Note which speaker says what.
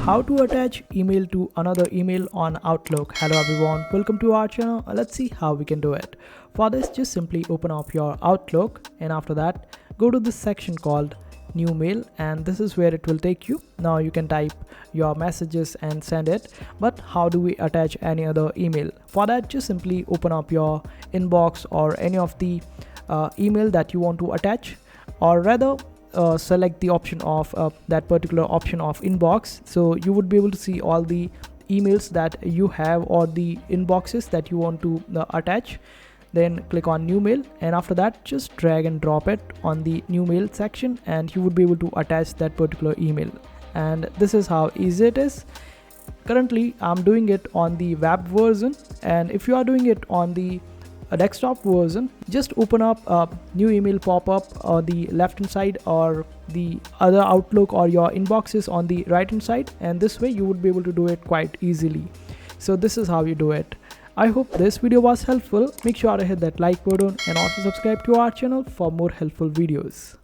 Speaker 1: How to attach email to another email on Outlook. Hello everyone, welcome to our channel. Let's see how we can do it. For this, just simply open up your Outlook, and after that go to this section called new mail, and this is where it will take you. Now you can type your messages and send it, but how do we attach any other email? For that, just simply open up your inbox or any of the email that you want to attach, or rather select the option of that particular option of inbox, so you would be able to see all the emails that you have or the inboxes that you want to attach. Then click on new mail, and after that just drag and drop it on the new mail section, and you would be able to attach that particular email. And this is how easy it is. Currently I'm doing it on the web version, and if you are doing it on the desktop version, just open up a new email pop-up on the left hand side, or the other Outlook or your inboxes on the right hand side, and this way you would be able to do it quite easily. So this is how you do it. I hope this video was helpful. Make sure to hit that like button and also subscribe to our channel for more helpful videos.